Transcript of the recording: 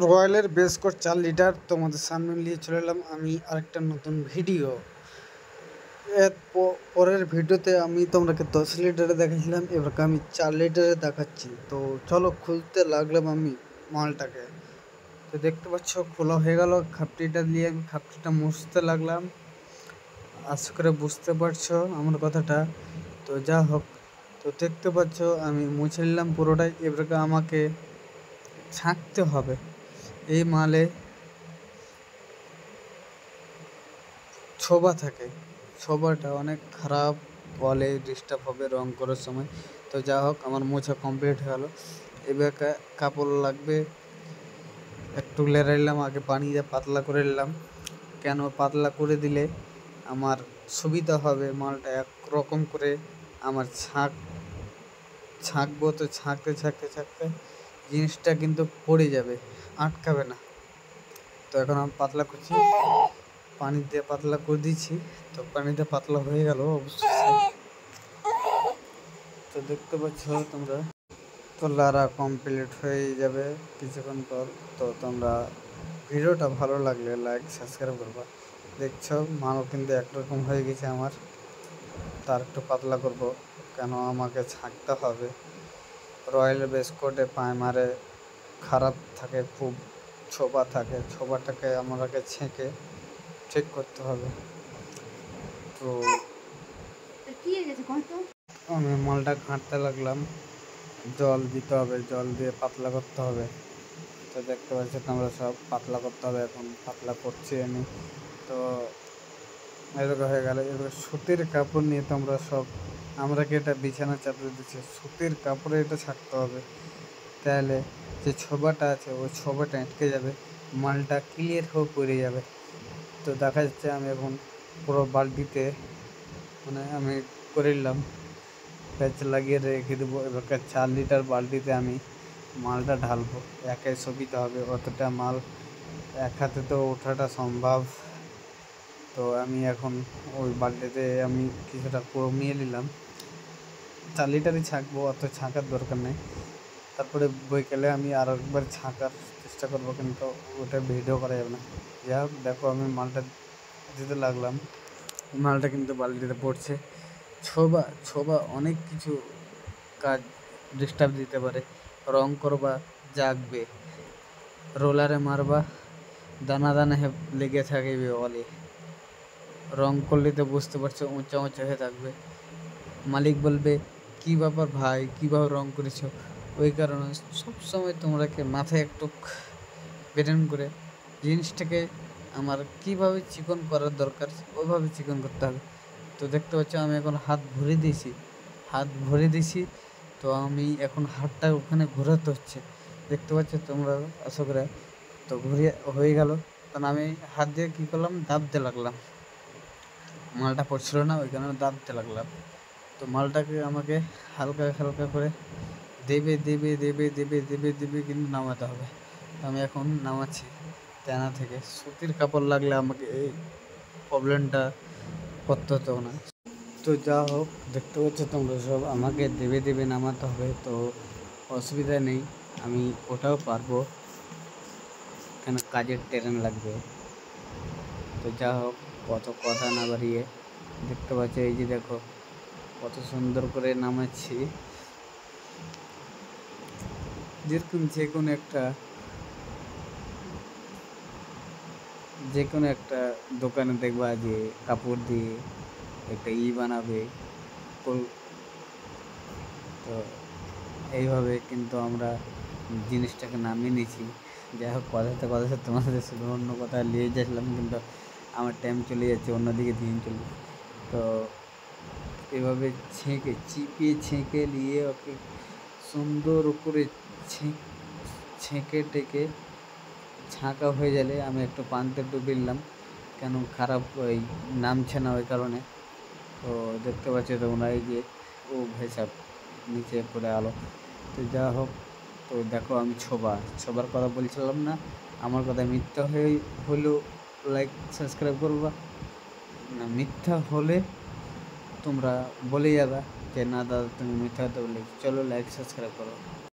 রয়্যালের base coat 4 litre তোমাদের সামনে নিয়ে চলে এলাম আমি আরেকটা নতুন ভিডিও। এর পরের ভিডিওতে আমি তোমাকে 10 লিটারে দেখাচ্ছিলাম, এবার আমি 4 লিটারে দেখাচ্ছি। তো চলো খুলতে লাগলাম আমি মালটাকে। তো দেখতে পাচ্ছ খোলা হয়ে গেল। খাপটিটা দিয়ে আমি খাপটিটা মুছতে লাগলাম। আশা করে বুঝতে পারছো আমার কথাটা। তো যা হোক, তো দেখতে পাচ্ছ আমি মুছে নিলাম পুরোটাই। এবারে আমাকে ছাঁকতে হবে। এই মালে ছোবা থাকে, ছোবাটা অনেক খারাপ, বলে ডিস্টার্ব হবে রং করার সময়। তো যা হোক, আমার মোছা কমপ্লিট হয়ে গেল। এবার কাপড় লাগবে, একটু লেড়াইলাম, আগে পানি দিয়ে পাতলা করে নিলাম। কেন পাতলা করে দিলে আমার সুবিধা হবে, মালটা একরকম করে আমার ছাঁকবো। তো ছাঁকতে ছাঁকতে ছাঁকতে জিনিসটা কিন্তু পড়ে যাবে, আটকাবে না। তো এখন আমি পাতলা করছি, পানি দিয়ে পাতলা করে দিচ্ছি। তো পানিতে পাতলা হয়ে গেল অবশ্যই। তো দেখতে পাচ্ছ তোমরা, তো লারা কমপ্লিট হয়ে যাবে কিছুক্ষণ পর। তো তোমরা ভিডিওটা ভালো লাগলে লাইক সাবস্ক্রাইব করবা। দেখছো মাল কিন্তু একরকম হয়ে গেছে আমার। তার একটু পাতলা করব, কেন আমাকে ছাঁকতে হবে। রয়্যাল বেস কোটে প্রাইমারে খারাপ থাকে, খুব ছোবা থাকে। ছোবাটাকে আমাকে ছেঁকে ঠিক করতে হবে। তো আমি মালটা ঘাঁটতে লাগলাম, জল দিতে হবে, জল দিয়ে পাতলা করতে হবে। তো দেখতে পাচ্ছ তোমরা, সব পাতলা করতে হবে। এখন পাতলা করছি আমি। তো এরকম হয়ে গেল। এবার সুতির কাপড় নিয়ে তোমরা সব, আমরাকে এটা বিছানা চাপিয়ে দিচ্ছি, সুতির কাপড়ে এটা ছাকতে হবে। তাহলে যে ছোবাটা আছে ওই ছোবাটা আটকে যাবে, মালটা ক্লিয়ার হয়ে পড়ে যাবে। তো দেখা যাচ্ছে আমি এখন পুরো বালতিতে, মানে আমি করে নিলাম, প্যাচ লাগিয়ে রেখে দেবো। এবার 4 লিটার বালতিতে আমি মালটা ঢালবো। একাই সুবিধা হবে, অতটা মাল এক হাতে তো ওঠাটা সম্ভব। তো আমি এখন ওই বালতিতে আমি কিছুটা কমিয়ে নিলাম। 4 লিটারই ছাঁকবো, অত ছাঁকার দরকার নেই। তারপরে বইকালে আমি আর একবার ছাঁকার চেষ্টা করবো, কিন্তু ওটা ভিডিও করা যাবে না। যাই হোক, দেখো আমি মালটা দিতে লাগলাম, মালটা কিন্তু বালতিতে পড়ছে। ছোবা অনেক কিছু কাজ ডিস্টার্ব দিতে পারে। রং করবা, জাগবে, রোলারে মারবা, দানা দানা লেগে থাকবে অলে। রং করলে তো বুঝতে পারছো উঁচা উঁচা হয়ে থাকবে। মালিক বলবে কী ব্যাপার ভাই, কীভাবে রং করেছো। ওই কারণে সবসময় তোমরাকে মাথায় একটু ব্রেন করে জিনিসটাকে আমার কীভাবে চিকন করার দরকার ওইভাবে চিকন করতে হবে। তো দেখতে পাচ্ছ আমি এখন হাত ভরে দিয়েছি। তো আমি এখন হাতটা ওখানে ঘোরাতে হচ্ছে, দেখতে পাচ্ছ তোমরা আশা করে। তো ঘুরিয়ে হয়ে গেল, কারণ আমি হাত দিয়ে কী করলাম, দাব দিতে লাগলাম। মালটা পড়ছিল না, ওই কারণে দাব দিতে লাগলাম। তো মালটাকে আমাকে হালকা হালকা করে দেবে কিন্তু নামাতে হবে। আমি এখন নামাচ্ছি তেনা থেকে। সুতির কাপড় লাগলে আমাকে এই প্রবলেমটা করতে হতো না। তো যা হোক, দেখতে পাচ্ছ তোমরা সব, আমাকে দেবে নামাতে হবে। তো অসুবিধা নেই, আমি ওটাও পারবো, কেন কাজের ট্রেন লাগবে। তো যা হোক, কত কথা না বাড়িয়ে দেখতে পাচ্ছ, এই যে দেখো কত সুন্দর করে নামাচ্ছি। যেরকম যে কোনো একটা দোকানে দেখবা যে কাপড় দিয়ে একটা বানাবে। তো এইভাবে কিন্তু আমরা জিনিসটাকে নামিয়ে নিয়েছি। যাই হোক, কথাতে তোমাদের শুধু অন্য কথা নিয়ে যাচ্ছিলাম, কিন্তু আমার টাইম চলে যাচ্ছে, অন্যদিকে দিন চলে। তো এভাবে ছেঁকে নিয়ে ওকে সুন্দর করে ছেঁকে টেকে ছাঁকা হয়ে গেলে আমি একটু পানিতে ডুবিয়ে নিলাম, কেন খারাপ ওই নামছে না ওই কারণে। তো দেখতে পাচ্ছি তোমরা, এই যে ও ভেসাব নিচে পড়ে আলো। তো যা হোক, তো দেখো আমি ছোবার কথা বলছিলাম না, আমার কথা মিথ্যা হলেও লাইক সাবস্ক্রাইব করবা না। মিথ্যা হলে তোমরা বলে যাবা যে না দাদা তুমি মিথ্যা কথা বলে, চলো লাইক সাবস্ক্রাইব করো।